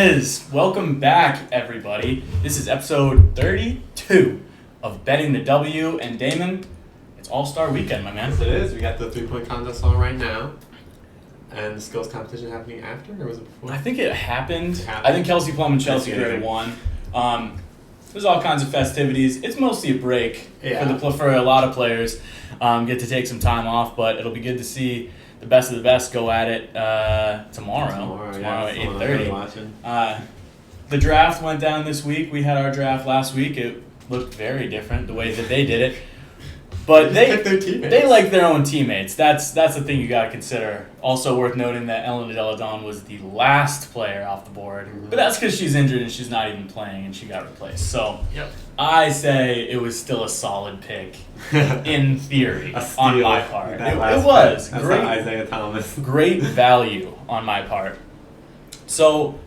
is. Welcome back, everybody. This is episode 32 of Betting the W. And Damon, it's All-Star Weekend, my man. Yes, it is. We got the three-point contest on right now. And the skills competition happening after, or was it before? I think it happened. I think Kelsey Plum and Chelsea Gray won. There's all kinds of festivities. It's mostly a break for a lot of players. Get to take some time off, but it'll be good to see the best of the best go at it tomorrow at 8:30. The draft went down this week. We had our draft last week. It looked very different the way that they did it. But they like their own teammates. That's the thing you got to consider. Also worth noting that Ellen Deladon was the last player off the board. Mm-hmm. But that's because she's injured and she's not even playing and she got replaced. So I say it was still a solid pick in theory on my part. It was. That's great, Isaiah Thomas. Great value on my part. So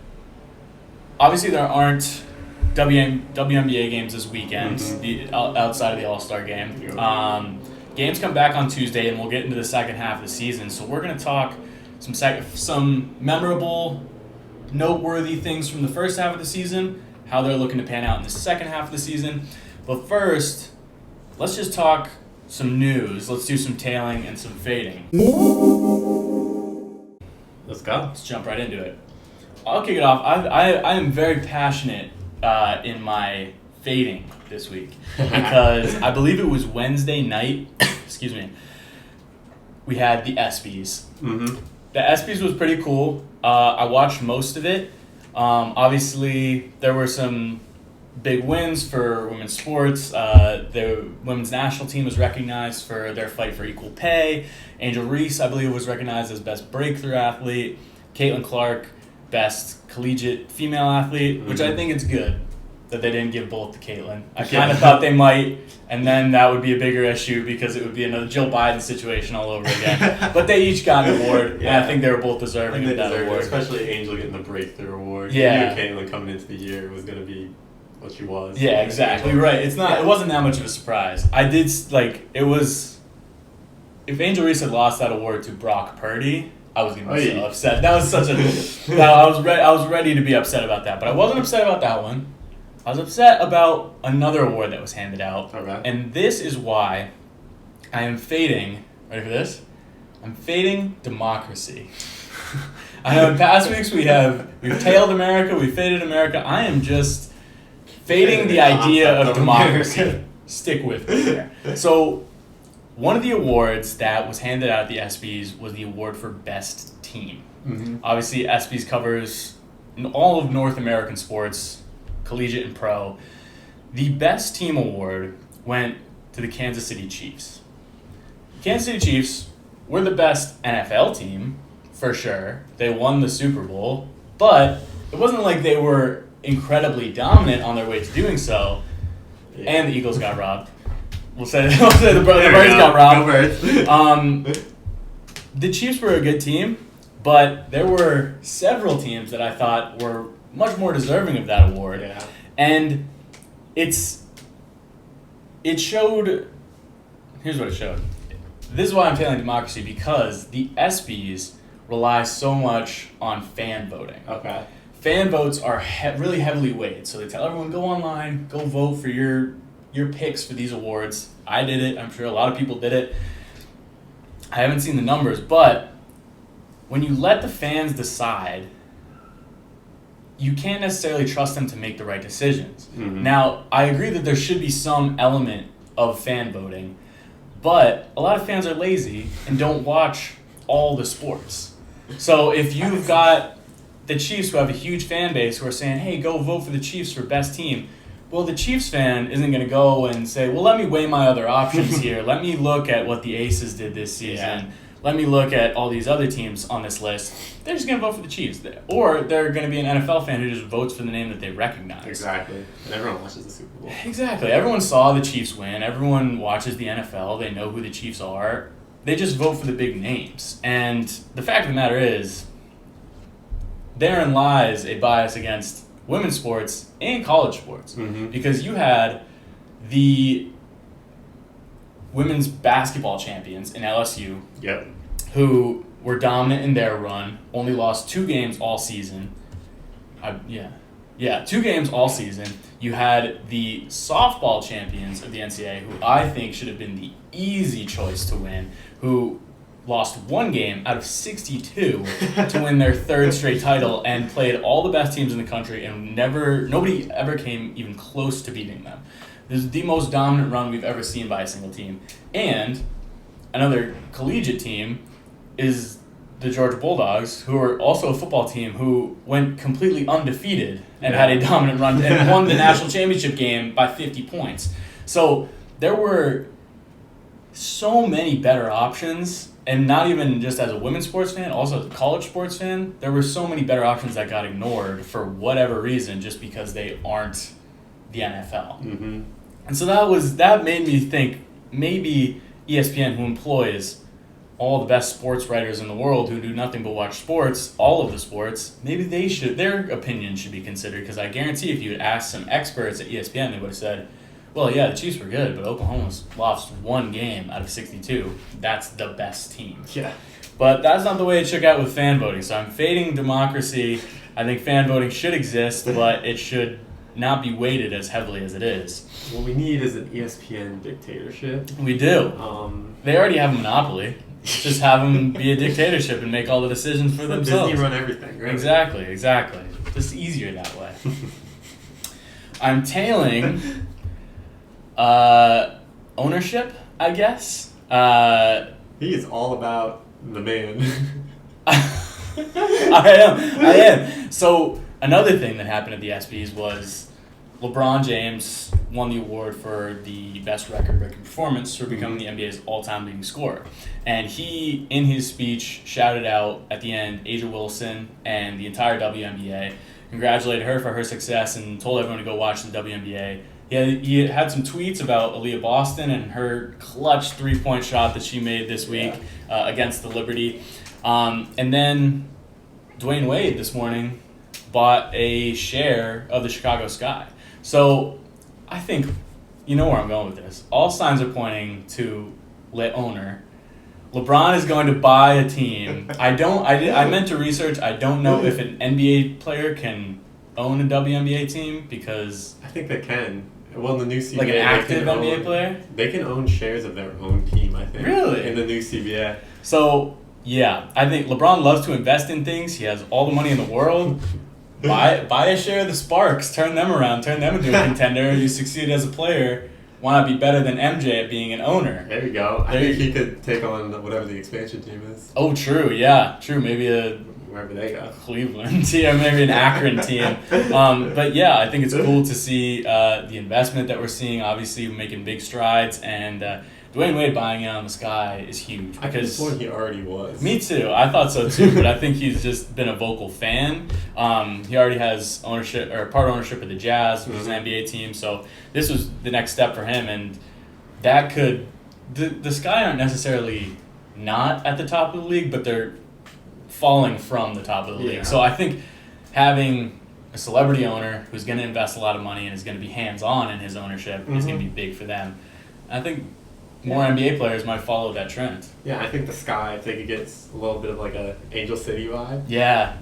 obviously there aren't WNBA games this weekend, outside of the All-Star game. Games come back on Tuesday, and we'll get into the second half of the season. So we're going to talk some memorable, noteworthy things from the first half of the season, how they're looking to pan out in the second half of the season. But first, let's just talk some news. Let's do some tailing and some fading. Let's go. Let's jump right into it. I'll kick it off. I am very passionate in my fading this week because I believe it was Wednesday night. Excuse me. We had the ESPYs. Mm-hmm. The ESPYs was pretty cool. I watched most of it. Obviously, there were some big wins for women's sports. The women's national team was recognized for their fight for equal pay. Angel Reese, I believe, was recognized as best breakthrough athlete. Caitlin Clark, best collegiate female athlete, which I think it's good that they didn't give both to Caitlin. I kind of thought they might, and then that would be a bigger issue because it would be another Jill Biden situation all over again. But they each got an award, and I think they were both deserving of that award. Especially Angel getting the breakthrough award. Yeah. You knew Caitlin coming into the year was going to be what she was. Yeah, exactly. Right. It wasn't that much of a surprise. It was, if Angel Reese had lost that award to Brock Purdy, I was going to be so upset. That was I was ready to be upset about that, but I wasn't upset about that one. I was upset about another award that was handed out. Okay. And this is why I am fading. Ready for this? I'm fading democracy. I know in past weeks we've tailed America, we faded America. I am just fading the idea of democracy. Stick with me here. So one of the awards that was handed out at the ESPYs was the award for best team. Mm-hmm. Obviously, ESPYs covers all of North American sports, collegiate and pro. The best team award went to the Kansas City Chiefs. Kansas City Chiefs were the best NFL team, for sure. They won the Super Bowl, but it wasn't like they were incredibly dominant on their way to doing so, and the Eagles got robbed. We'll say the Birds got robbed. The Chiefs were a good team, but there were several teams that I thought were much more deserving of that award. Yeah. And it showed, here's what it showed. This is why I'm tailing democracy, because the ESPYs rely so much on fan voting. Okay. Fan votes are really heavily weighted, so they tell everyone, go online, go vote for your picks for these awards. I did it. I'm sure a lot of people did it. I haven't seen the numbers, but when you let the fans decide, you can't necessarily trust them to make the right decisions. Mm-hmm. Now, I agree that there should be some element of fan voting, but a lot of fans are lazy and don't watch all the sports. So if you've got the Chiefs who have a huge fan base who are saying, hey, go vote for the Chiefs for best team, well, the Chiefs fan isn't going to go and say, well, let me weigh my other options here. Let me look at what the Aces did this season. Yeah. Let me look at all these other teams on this list. They're just going to vote for the Chiefs. Or they're going to be an NFL fan who just votes for the name that they recognize. Exactly. And everyone watches the Super Bowl. Exactly. Everyone saw the Chiefs win. Everyone watches the NFL. They know who the Chiefs are. They just vote for the big names. And the fact of the matter is, therein lies a bias against women's sports and college sports. Mm-hmm. Because you had the women's basketball champions in LSU, who were dominant in their run, only lost 2 games all season. Yeah, 2 games all season. You had the softball champions of the NCAA, who I think should have been the easy choice to win, who lost 1 game out of 62 to win their 3rd straight title and played all the best teams in the country, and nobody ever came even close to beating them. This is the most dominant run we've ever seen by a single team. And another collegiate team is the Georgia Bulldogs, who are also a football team who went completely undefeated and had a dominant run and won the national championship game by 50 points. So there were so many better options, and not even just as a women's sports fan, also as a college sports fan, there were so many better options that got ignored for whatever reason just because they aren't the NFL. Mm-hmm. And so that made me think maybe ESPN, who employs all the best sports writers in the world who do nothing but watch sports, all of the sports, maybe their opinion should be considered, because I guarantee if you had asked some experts at ESPN, they would have said, well, yeah, the Chiefs were good, but Oklahoma's lost 1 game out of 62. That's the best team. Yeah. But that's not the way it shook out with fan voting, so I'm fading democracy. I think fan voting should exist, but it should not be weighted as heavily as it is. What we need is an ESPN dictatorship. We do. They already have a monopoly. Just have them be a dictatorship and make all the decisions for themselves. Disney run everything, right? Exactly. Just easier that way. I'm tailing ownership, I guess. He is all about the man. I am. So another thing that happened at the ESPYs was LeBron James won the award for the best record-breaking performance for becoming the NBA's all-time leading scorer. And he, in his speech, shouted out at the end Asia Wilson and the entire WNBA, congratulated her for her success, and told everyone to go watch the WNBA. He had some tweets about Aaliyah Boston and her clutch 3-point shot that she made this week against the Liberty. And then Dwayne Wade this morning bought a share of the Chicago Sky. So I think, you know where I'm going with this. All signs are pointing to owner. LeBron is going to buy a team. I meant to research. I don't know if an NBA player can own a WNBA team, because I think they can. Well, in the new CBA, like an active NBA player, they can own shares of their own team, I think. Really? In the new CBA. So yeah, I think LeBron loves to invest in things. He has all the money in the world. Buy a share of the Sparks, turn them around, turn them into a contender. You succeed as a player. Why not be better than MJ at being an owner? There you go. I think he could take on whatever the expansion team is. Oh, true. Yeah, true. Maybe wherever they go. Cleveland team, maybe an Akron team. But yeah, I think it's cool to see the investment that we're seeing. Obviously, making big strides, and Dwayne Wade buying in on the Sky is huge. Because he already was. Me too. I thought so too, but I think he's just been a vocal fan. He already has ownership or part ownership of the Jazz, which is an NBA team. So this was the next step for him, and that could the Sky aren't necessarily not at the top of the league, but they're falling from the top of the league. So I think having a celebrity owner who's going to invest a lot of money and is going to be hands-on in his ownership is going to be big for them. I think more NBA players might follow that trend. Yeah, I think the Sky, if they could get a little bit of like a Angel City vibe. Yeah.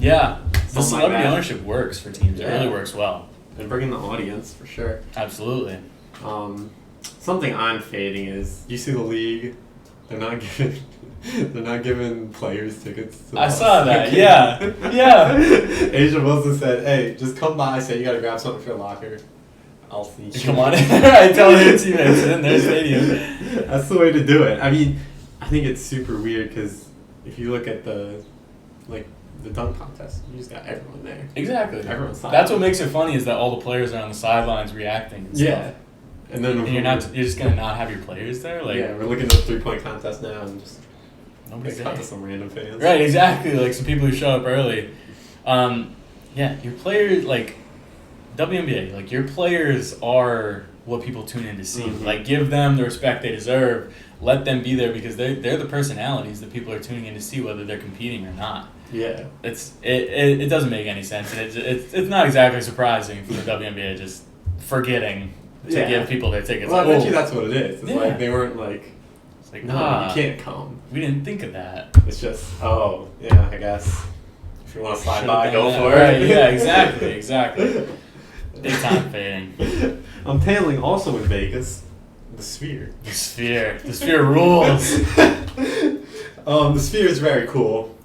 The celebrity ownership works for teams. It really works well. And bringing the audience, for sure. Absolutely. Something I'm fading is, you see the league, they're not giving players tickets to I saw that, yeah. Asia Wilson said, hey, just come by, say you gotta grab something for your locker. I'll see you. Come on in. I tell their teammates in their stadium. That's the way to do it. I mean, I think it's super weird because if you look at the dunk contest, you just got everyone there. Exactly. Everyone's sideline. That's what makes it funny, is that all the players are on the sidelines reacting and stuff. And then you're just gonna not have your players there? We're looking at the 3-point contest now and just nobody's cut there. to some random fans. Right, exactly. Like some people who show up early. Your players, like WNBA, like your players are what people tune in to see. Like, give them the respect they deserve. Let them be there, because they're the personalities that people are tuning in to see, whether they're competing or not. Yeah. It doesn't make any sense. And it's not exactly surprising for the WNBA just forgetting to give people their tickets. Well, I bet you that's what it is. It's like they weren't like, it's like, no, you can't come. We didn't think of that. It's just, I guess. If you want to slide Should've by, done go that. for Right, it. yeah, exactly. Big time fading. I'm tailing also in Vegas. The Sphere. The Sphere rules. The Sphere is very cool.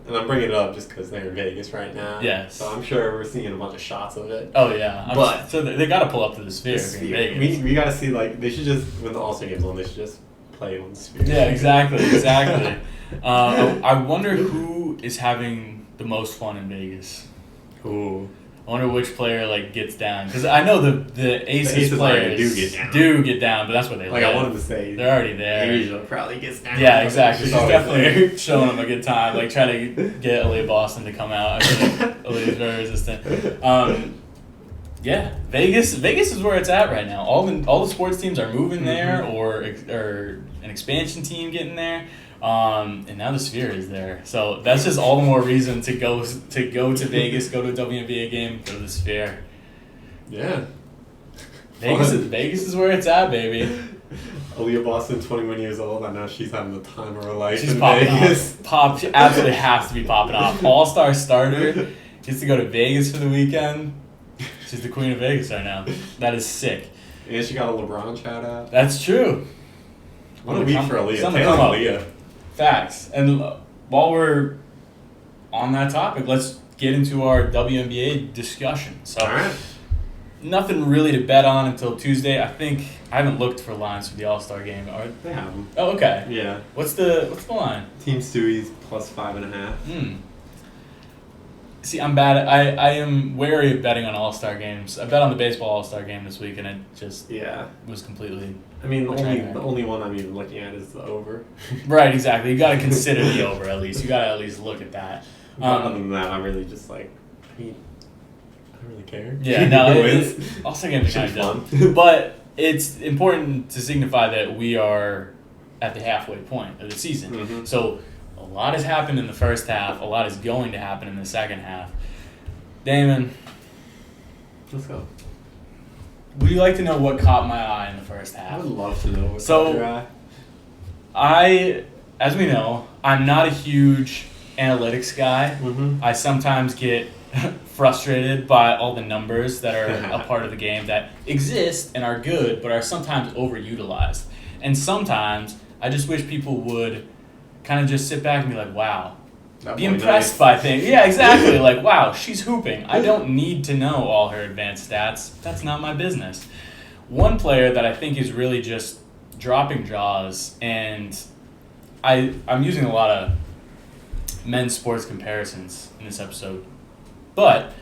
And I'm bringing it up just because they're in Vegas right now. Yes. So I'm sure we're seeing a bunch of shots of it. Oh yeah, But so they got to pull up to the Sphere. In Vegas. We got to see, like, they should just, when the All-Star game's on, they should just play on the Sphere. Yeah, exactly. I wonder who is having the most fun in Vegas. Ooh. I wonder which player like gets down, because I know the Aces players do get down, but that's what they like. live. I wanted to say they're already there. Asia probably gets down. Yeah, exactly. She's always definitely showing them a good time, like trying to get Aaliyah Boston to come out. I feel like Aaliyah's very resistant. Yeah, Vegas is where it's at right now. All the sports teams are moving there, or an expansion team getting there. And now the Sphere is there, so that's just all the more reason to go to Vegas, go to a WNBA game, go to the Sphere. Yeah, Vegas is where it's at, baby. Aaliyah Boston, 21 years old. I know she's having the time of her life. She's in popping Vegas. off. She absolutely has to be popping off. All-star starter, gets to go to Vegas for the weekend. She's the queen of Vegas right now. That is sick. And she got a LeBron shout out. That's true. What a week for Aaliyah. Something Tailing come up. Aaliyah. Facts. And while we're on that topic, let's get into our WNBA discussion. So, All right. nothing really to bet on until Tuesday. I haven't looked for lines for the All-Star game. They have them. Oh, okay. Yeah. What's the line? Team Stewie's plus 5.5. See, I'm bad. I am wary of betting on All-Star games. I bet on the baseball All-Star game this week, and it just was completely... I mean, the only one I'm even looking at is the over. Right, exactly. You got to consider the over at least. You got to at least look at that. Other than that, I'm really just like, I don't really care. Yeah, no, Who wins? All-Star games are kind of fun. dumb. But it's important to signify that we are at the halfway point of the season. Mm-hmm. So a lot has happened in the first half. A lot is going to happen in the second half. Damon, Let's go. would you like to know what caught my eye in the first I half? would love to know what So- caught your eye. As we know, I'm not a huge analytics guy. Mm-hmm. I sometimes get frustrated by all the numbers that are a part of the game that exist and are good, but are sometimes overutilized. And sometimes I just wish people would kind of just sit back and be like, wow, That be boy impressed nice. by things. Yeah, exactly. Like, wow, she's hooping. I don't need to know all her advanced stats. That's not my business. One player that I think is really just dropping jaws, and I'm using a lot of men's sports comparisons in this episode, but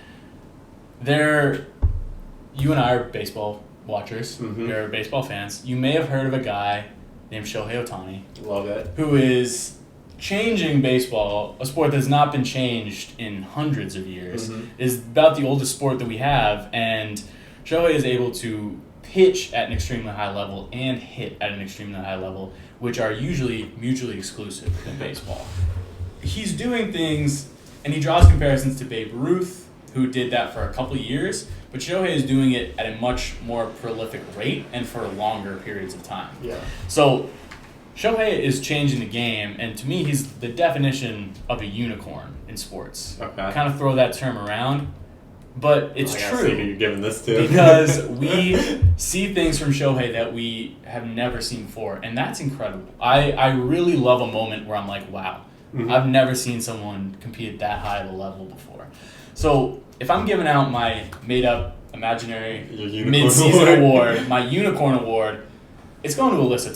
you and I are baseball watchers. Mm-hmm. We're baseball fans. You may have heard of a guy named Shohei Ohtani, Love it. who is changing baseball, a sport that's not been changed in hundreds of years, is about the oldest sport that we have, and Shohei is able to pitch at an extremely high level and hit at an extremely high level, which are usually mutually exclusive in baseball. He's doing things, and he draws comparisons to Babe Ruth, who did that for a couple of years, but Shohei is doing it at a much more prolific rate and for longer periods of time. Yeah. So Shohei is changing the game, and to me, he's the definition of a unicorn in sports. Okay. Kind of throw that term around, but it's I gotta see who true you're giving this to. because we see things from Shohei that we have never seen before, and that's incredible. I really love a moment where I'm like, wow, I've never seen someone compete at that high of a level before. So if I'm giving out my made-up, imaginary Your unicorn mid-season award, my unicorn award, it's going to Alyssa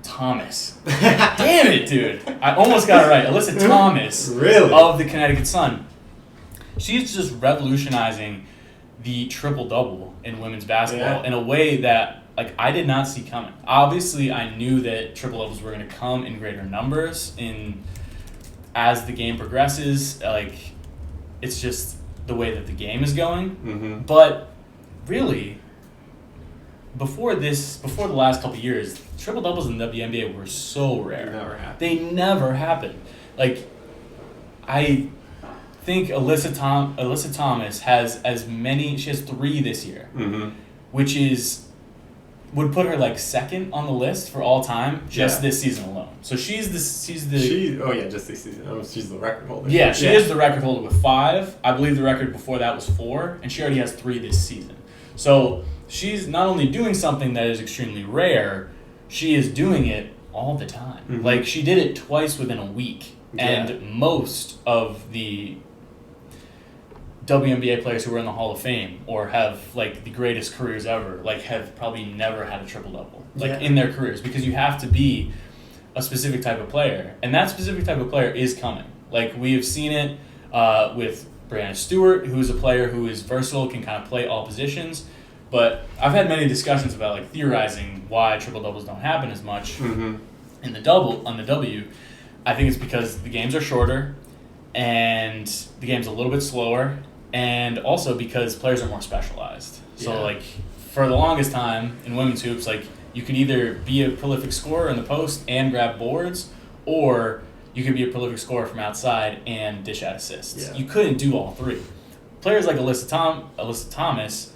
Thomas. Damn it, dude. I almost got it right. Alyssa Thomas Really? of the Connecticut Sun. She's just revolutionizing the triple-double in women's basketball in a way that I did not see coming. Obviously, I knew that triple-doubles were going to come in greater numbers as the game progresses. It's just the way that the game is going. Mm-hmm. But really, before the last couple of years, triple doubles in the WNBA were so rare. They never happened. I think Alyssa Thomas has she has 3 this year, which is would put her like second on the list for all time just this season alone. So she's the just this season. She's the record holder. Yeah, she is the record holder with 5. I believe the record before that was 4, and she already has 3 this season. So she's not only doing something that is extremely rare, she is doing it all the time. Mm-hmm. Like, she did it twice within a week, and most of the WNBA players who are in the Hall of Fame or have like the greatest careers ever, like, have probably never had a triple-double in their careers, because you have to be a specific type of player, and that specific type of player is coming. Like, we have seen it with Breanna Stewart, who is a player who is versatile, can kind of play all positions. But I've had many discussions about like theorizing why triple doubles don't happen as much in the on the W. I think it's because the games are shorter, and the game's a little bit slower, and also because players are more specialized. So like, for the longest time in women's hoops, like, you could either be a prolific scorer in the post and grab boards, or you could be a prolific scorer from outside and dish out assists. Yeah. You couldn't do all 3. Players like Alyssa Thomas.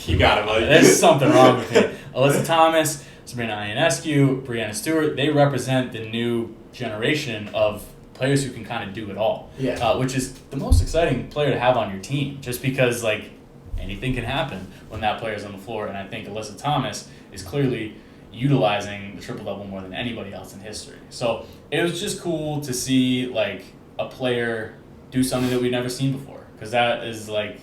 You got it, buddy. There's something wrong with me. Alyssa Thomas, Sabrina Ionescu, Breanna Stewart, they represent the new generation of players who can kind of do it all. Yeah. Which is the most exciting player to have on your team, just because like anything can happen when that player is on the floor. And I think Alyssa Thomas is clearly utilizing the triple-double more than anybody else in history. So it was just cool to see like a player do something that we've never seen before, because that is like,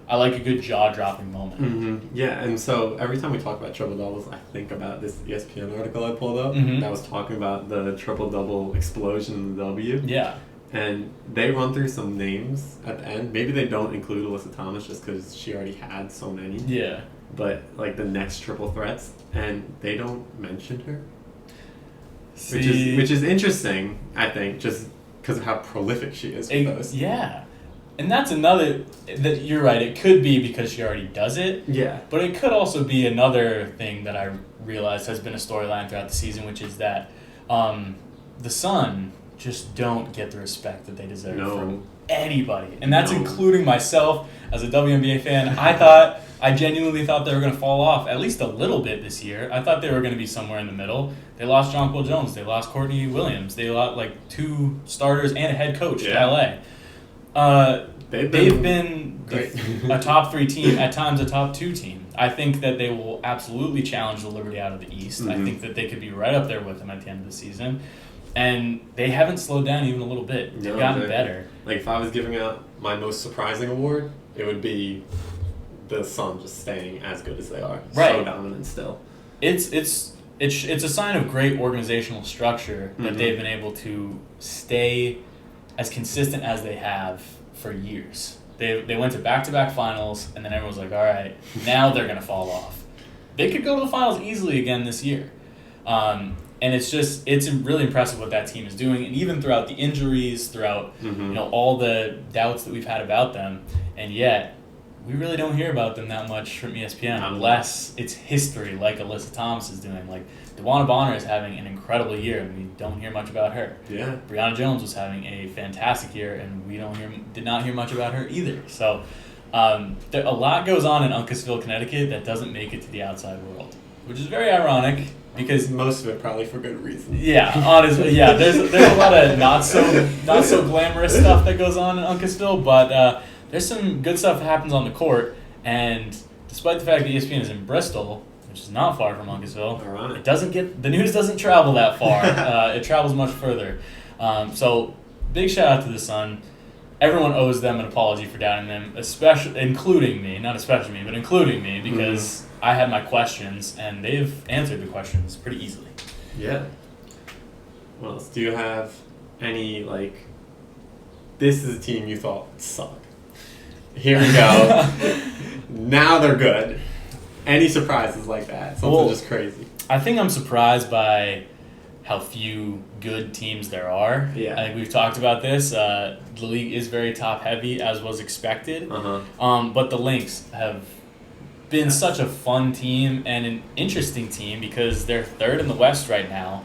I like a good jaw-dropping moment. Mm-hmm. Yeah, and so every time we talk about triple-doubles, I think about this ESPN article I pulled up that was talking about the triple-double explosion in the W. Yeah. And they run through some names at the end. Maybe they don't include Alyssa Thomas just because she already had so many. Yeah. But like the next triple threats, and they don't mention her. See, which is interesting, I think, just because of how prolific she is with those. Yeah. And that's another, that you're right, it could be because she already does it. Yeah. But it could also be another thing that I realized has been a storyline throughout the season, which is that the Sun just don't get the respect that they deserve from anybody. And that's including myself as a WNBA fan. I genuinely thought they were going to fall off at least a little bit this year. I thought they were going to be somewhere in the middle. They lost Jonquil Jones. They lost Courtney Williams. They lost like 2 starters and a head coach to LA. They've been a top 3 team, at times a top 2 team. I think that they will absolutely challenge the Liberty out of the East. I think that they could be right up there with them at the end of the season. And they haven't slowed down even a little bit. They've gotten better. Like, if I was giving out my most surprising award, it would be the Sun just staying as good as they are. Right. So dominant still. It's a sign of great organizational structure that they've been able to stay as consistent as they have for years. They went to back-to-back finals, and then everyone was like, all right, now they're going to fall off. They could go to the finals easily again this year. And it's really impressive what that team is doing. And even throughout the injuries, throughout all the doubts that we've had about them, and yet we really don't hear about them that much from ESPN unless it's history like Alyssa Thomas is doing. Like, DeWanna Bonner is having an incredible year, and we don't hear much about her. Yeah. Breanna Jones was having a fantastic year, and we did not hear much about her either. So a lot goes on in Uncasville, Connecticut that doesn't make it to the outside world, which is very ironic. Because most of it probably for good reason. Yeah, honestly, yeah. There's a lot of not so glamorous stuff that goes on in Uncasville, but there's some good stuff that happens on the court. And despite the fact that ESPN is in Bristol, which is not far from Uncasville, ironic, the news doesn't travel that far. It travels much further. So big shout out to the Sun. Everyone owes them an apology for doubting them, including me, because I had my questions, and they've answered the questions pretty easily. Yeah. What else? Do you have any, like, this is a team you thought sucked? Here we go. Now they're good. Any surprises like that? Something just crazy. I think I'm surprised by how few good teams there are. Yeah. I think we've talked about this. The league is very top-heavy, as was expected. But the Lynx have been such a fun team and an interesting team because they're 3rd in the West right now.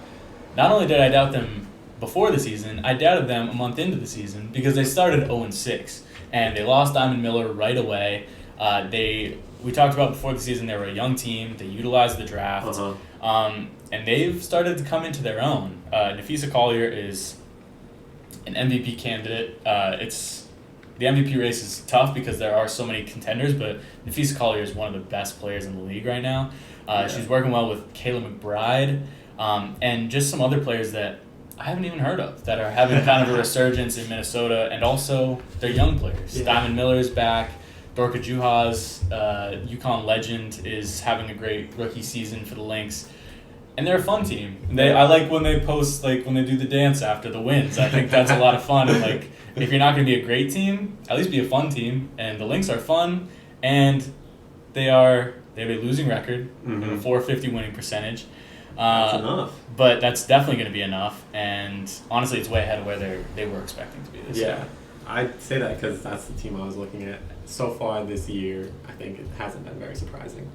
Not only did I doubt them before the season, I doubted them a month into the season because they started 0-6, and they lost Diamond Miller right away. They we talked about before the season, they were a young team. They utilized the draft. And they've started to come into their own. Nafisa Collier is an MVP candidate. The MVP race is tough because there are so many contenders, but Nafisa Collier is one of the best players in the league right now. She's working well with Kayla McBride and just some other players that I haven't even heard of that are having kind of a resurgence in Minnesota, and also they're young players. Yeah. Diamond Miller's back. Dorka Juhas, UConn legend, is having a great rookie season for the Lynx. And they're a fun team. I like when they post, like, when they do the dance after the wins. I think that's a lot of fun. And, like, if you're not going to be a great team, at least be a fun team. And the Lynx are fun, and they have a losing record, a 450 winning percentage. That's enough. But that's definitely going to be enough. And honestly, it's way ahead of where they were expecting to be this year. Yeah, I'd say that because that's the team I was looking at. So far this year, I think it hasn't been very surprising.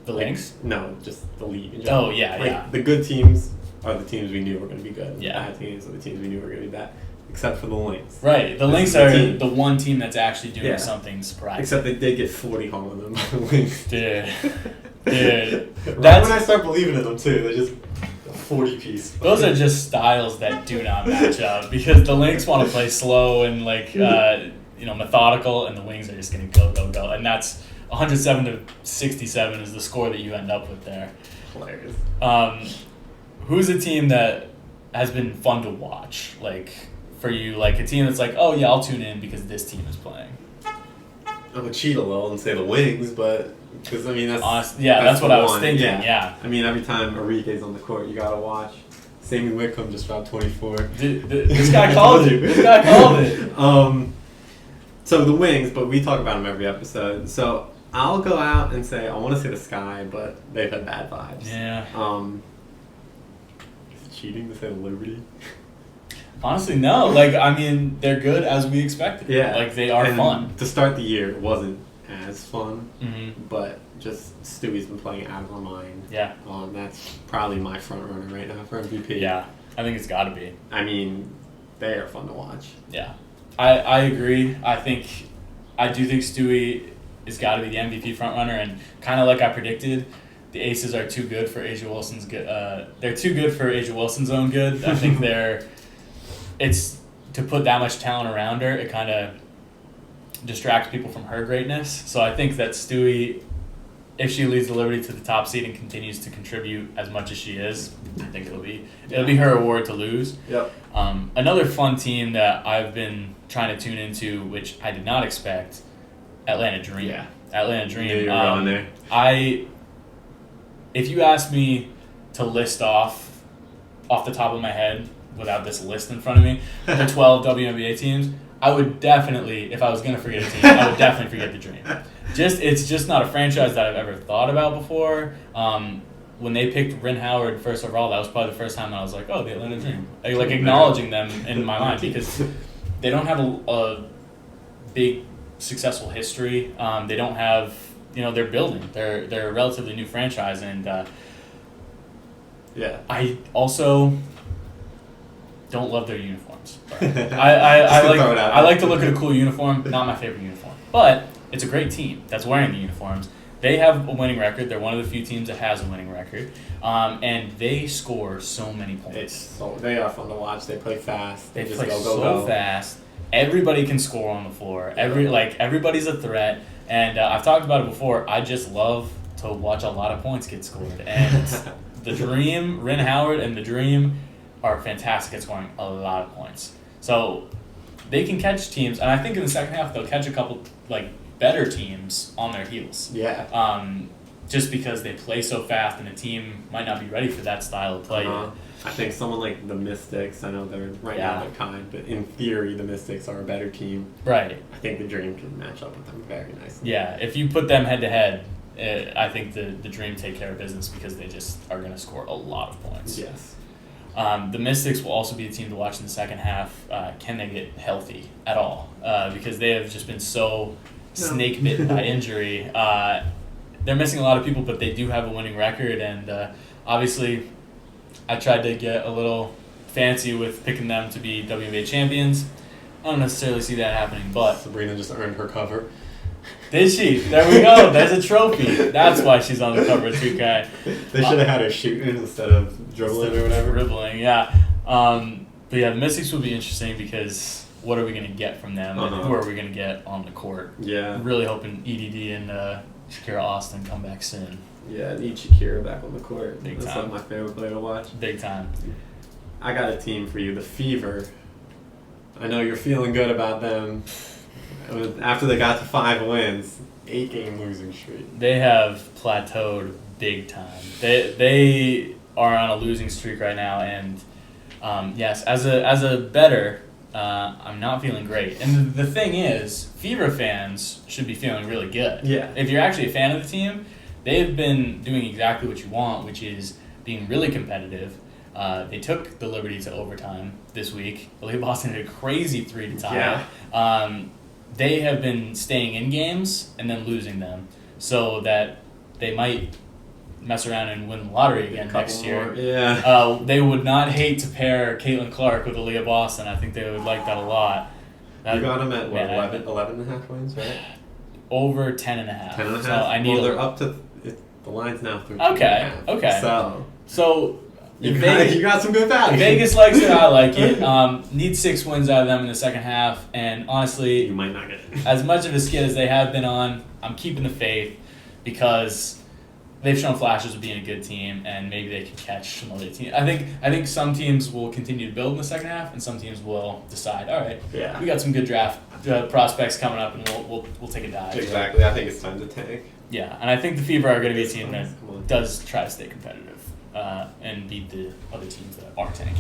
The Lynx? No, just the league in general. Oh, yeah. The good teams are the teams we knew were going to be good. Yeah. The bad teams are the teams we knew were going to be bad. Except for the Lynx. Right. The Lynx are the one team that's actually doing something surprising. Except they did get 40 home in them by the Lynx. Dude. Right when I start believing in them, too. They're just a 40-piece. Those are just styles that do not match up because the Lynx want to play slow and, like, methodical, and the Wings are just going to go. And that's 107-67 is the score that you end up with there. Hilarious. Who's a team that has been fun to watch, like, for you? Like, a team that's like, oh, yeah, I'll tune in because this team is playing. I'm going to cheat a little and say the Wings, but... Because, I mean, that's what I was thinking, yeah. I mean, every time Enrique's on the court, you got to watch. Sammy Whitcomb just dropped 24. This guy called you. This guy called it. So the Wings, but we talk about them every episode. So I'll go out and say I want to say the Sky, but they've had bad vibes. Yeah. Is it cheating to say the Liberty? Honestly, no. Like, I mean, they're good as we expected. Yeah. Like, they are fun. To start the year, it wasn't as fun, Mm-hmm. but just Stewie's been playing out of her mind. Yeah. That's probably my front runner right now for MVP. Yeah, I think it's got to be. I mean, they are fun to watch. Yeah. I agree. I do think Stewie has got to be the MVP frontrunner, and kind of like I predicted, the Aces are too good for Asia Wilson's good. They're too good for Asia Wilson's own good. I think it's to put that much talent around her. It kind of distracts people from her greatness. So I think that Stewie, if she leads the Liberty to the top seed and continues to contribute as much as she is, I think it'll be her award to lose. Yep. Another fun team that I've been trying to tune into, which I did not expect, Atlanta Dream. Yeah. Atlanta Dream. Yeah, you're on there. If you asked me to list off the top of my head, without this list in front of me, the 12 WNBA teams, I would definitely, if I was going to forget a team, I would definitely forget the Dream. It's just not a franchise that I've ever thought about before. When they picked Rin Howard first overall, that was probably the first time I was like, oh, the Atlanta Dream. Like acknowledging them in my mind because they don't have a big successful history. They don't have, they're building. They're a relatively new franchise, and I also don't love their uniforms. I like to look at a cool uniform. Not my favorite uniform, but it's a great team that's wearing the uniforms. They have a winning record. They're one of the few teams that has a winning record, and they score so many points. They are fun to watch. They play fast. They just play go fast. Everybody can score on the floor. Everybody's a threat. And I've talked about it before. I just love to watch a lot of points get scored. And the Dream, Rin Howard, and the Dream are fantastic at scoring a lot of points. So they can catch teams, and I think in the second half they'll catch a couple better teams on their heels. Yeah. Just because they play so fast, and the team might not be ready for that style of play. I think someone like the Mystics, I know they're now they're kind, but in theory the Mystics are a better team. Right. I think the Dream can match up with them very nicely. Yeah, if you put them head to head, I think the Dream take care of business because they just are going to score a lot of points. Yes. The Mystics will also be a team to watch in the second half. Can they get healthy at all? Because they have just been so snake bitten by injury. They're missing a lot of people, but they do have a winning record, and obviously I tried to get a little fancy with picking them to be WNBA champions. I don't necessarily see that happening, but Sabrina just earned her cover. Did she? There we go. There's a trophy. That's why she's on the cover of 2K. They should have had her shooting instead of dribbling or whatever. Dribbling, yeah. But yeah, the Mystics will be interesting because what are we going to get from them and who are we going to get on the court? Yeah. I'm really hoping EDD and Shakira Austin come back soon. Yeah, I need Shakira back on the court. Big That's time. like my favorite player to watch. Big time. I got a team for you, the Fever. I know you're feeling good about them. After they got to 5 wins, 8-game losing streak. They have plateaued big time. They are on a losing streak right now, and yes, as a bettor, I'm not feeling great. And the thing is, Fever fans should be feeling really good. Yeah. If you're actually a fan of the team, they've been doing exactly what you want, which is being really competitive. They took the liberty to overtime this week. I believe Boston hit a crazy 3 to tie. Yeah. They have been staying in games and then losing them, so that they might mess around and win the lottery again next year. More. Yeah. They would not hate to pair Caitlin Clark with Aaliyah Boston. I think they would like that a lot. You got them at, what, 11 and a half wins, right? Over 10 and a half. 10 and a half? So I need they're up to, the line's now 13 Okay, and a half. okay. So you Vegas, got some good value. Vegas likes it, I like it. Need 6 wins out of them in the second half, and honestly, You might not get it. as much of a skid as they have been on, I'm keeping the faith because they've shown flashes of being a good team, and maybe they can catch some other teams. I think some teams will continue to build in the second half, and some teams will decide, all right, Yeah. we got some good draft prospects coming up, and we'll take a dive. Exactly. I think it's time to tank. Yeah, and I think the Fever are going to be a team that Come on. does try to stay competitive and beat the other teams that are tanking.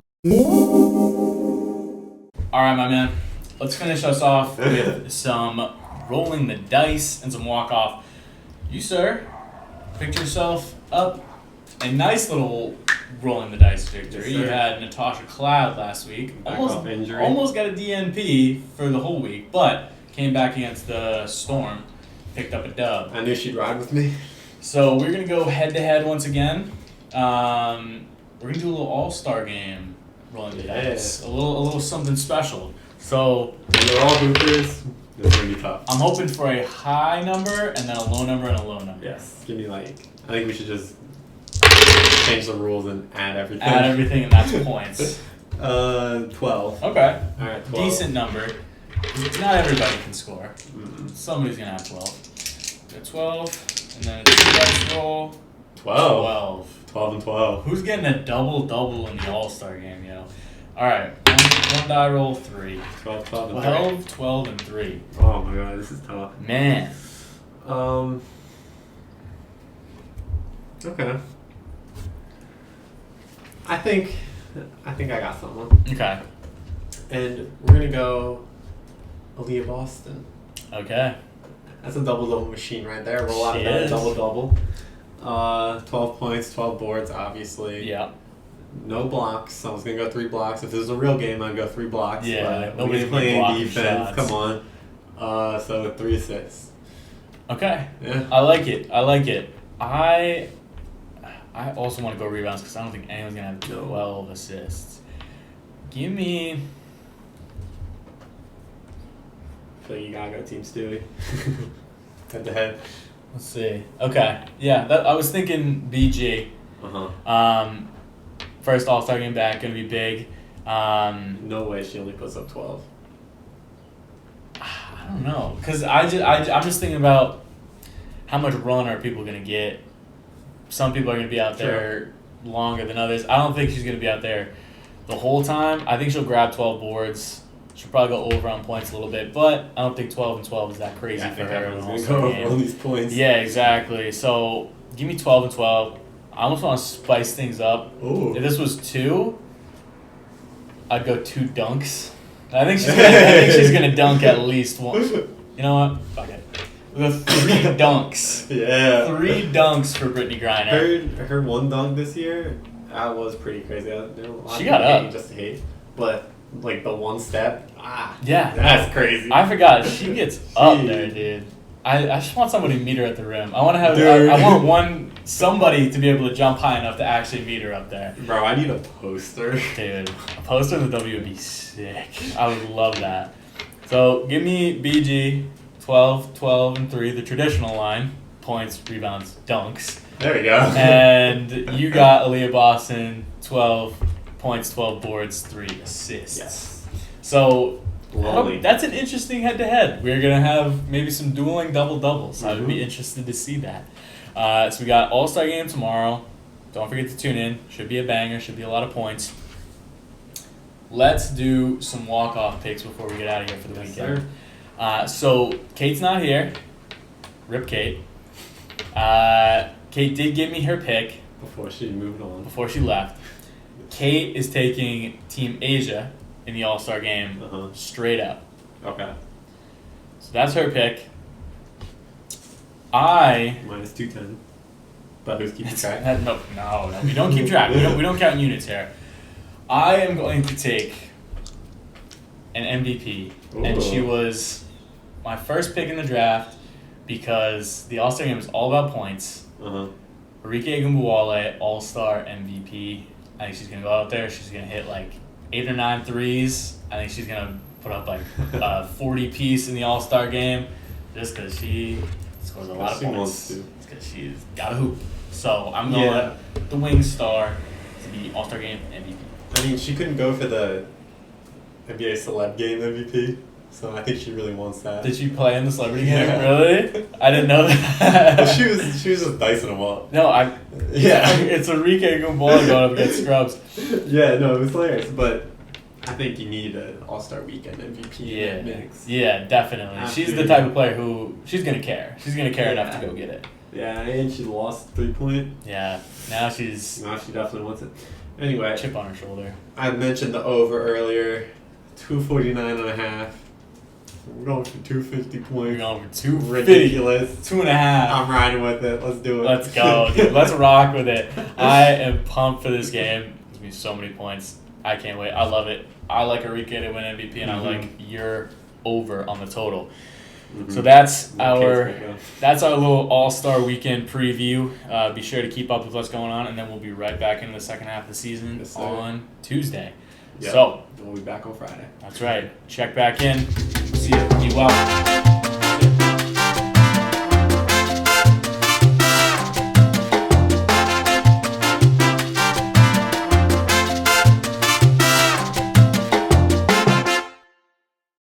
All right, my man. Let's finish us off with some rolling the dice and some walk-off. You, sir, picked yourself up a nice little rolling the dice victory. Yes, You sir. had Natasha Cloud last week. Back off injury. Almost got a DNP for the whole week, but came back against the Storm, picked up a dub. I knew she'd ride with me. So we're going to go head-to-head once again. We're going to do a little all-star game rolling the dice. A little something special. So When they're all hoopers, it's going to be tough. I'm hoping for a high number and then a low number and a low number. Yes. Give me I think we should just change the rules and add everything. Add everything and that's points. 12. Okay. Alright, 12. Decent number. Not everybody can score. Mm-mm. Somebody's going to have 12. Got 12, and then a 2 dice roll. 12. 12 and 12. Who's getting a double-double in the All-Star game, yo? Alright, one die roll, 3. 12 and 3. 12, 12, and 3. Oh my god, this is tough. Man. Okay. I think I got someone. Okay. And we're gonna go Aaliyah Boston. Okay. That's a double-double machine right there. Roll out She another is. double-double. 12 points, 12 boards, obviously. Yeah. No blocks. So I was going to go 3 blocks. If this was a real game, I'd go 3 blocks. Yeah, But nobody's we're gonna playing block defense. shots. Come on. So 3 assists. Okay. Yeah. I like it. I also want to go rebounds because I don't think anyone's going to have 12 assists. Give me... I feel like you got to go Team Stewie. Head to head. Let's see. Okay. Yeah, I was thinking BG. Uh-huh. First All-Star game back, going to be big. No way she only puts up 12. I don't know, because I'm just thinking about how much run are people going to get. Some people are going to be out there longer than others. I don't think she's going to be out there the whole time. I think she'll grab 12 boards. She'll probably go over on points a little bit, but I don't think 12 and 12 is that crazy Yeah, I for think her. in everyone's an going to All-Star go over game. all these points. Yeah, exactly. So give me 12 and 12. I almost want to spice things up. Ooh. If this was 2, I'd go 2 dunks. I think she's gonna dunk at least one. You know what? Fuck it. The 3 dunks. Yeah. 3 dunks for Brittany Griner. Her one dunk this year, that was pretty crazy. There were a lot She of got people up. hating just to hate. But, like, the one step, Yeah. that's crazy. I forgot. She gets up She- there, dude. I just want somebody to meet her at the rim. I want to have. Dude. I want somebody to be able to jump high enough to actually meet her up there. Bro, I need a poster. Dude, a poster in the W would be sick. I would love that. So give me BG, 12, 12, and 3, the traditional line. Points, rebounds, dunks. There we go. And you got Aaliyah Boston, 12 points, 12 boards, 3 assists. Yes. So Lovely. that's an interesting head-to-head. We're going to have maybe some dueling double-doubles. I would be interested to see that. So we got All-Star Game tomorrow. Don't forget to tune in. Should be a banger. Should be a lot of points. Let's do some walk-off picks before we get out of here for the weekend. So Kate's not here. Rip Kate. Kate did give me her pick Before she moved on. before she left. Kate is taking Team Asia in the All-Star Game straight up. Okay. So that's her pick. I Minus 210. But who's keeping track? no, we don't keep track. We don't count units here. I am going to take an MVP, and she was my first pick in the draft because the All-Star Game is all about points. Arike Egunbuwale, All-Star MVP. I think she's going to go out there. She's going to hit like 8 or 9 threes. I think she's going to put up like a 40-piece in the All-Star Game just because she scores a lot of points. Because she's got a hoop. So I'm going the wing star to be All-Star Game MVP. I mean, she couldn't go for the NBA Celeb Game MVP, so I think she really wants that. Did she play in the celebrity game? Really? I didn't know that. Well, she was just dicing them up. No, it's Arike Egunbuwale going up against scrubs. Yeah, no, it was hilarious, but I think you need an All-Star Weekend MVP in that mix. Yeah, definitely. Absolutely. She's the type of player who she's gonna care. She's gonna care enough to go get it. Yeah, and she lost 3-point. Yeah, now she definitely wants it. Anyway, chip on her shoulder. I mentioned the over earlier, 249.5. We're going for 250 points. We're going for 250. Ridiculous. 2.5. I'm riding with it. Let's do it. Let's go, dude. Let's rock with it. I am pumped for this game. There's gonna be so many points. I can't wait. I love it. I like Arike to win MVP, and I like your over on the total. So that's our little All-Star Weekend preview. Be sure to keep up with what's going on, and then we'll be right back in the second half of the season on Tuesday. Yep. So we'll be back on Friday. that's right. Check back in. See you. Be well.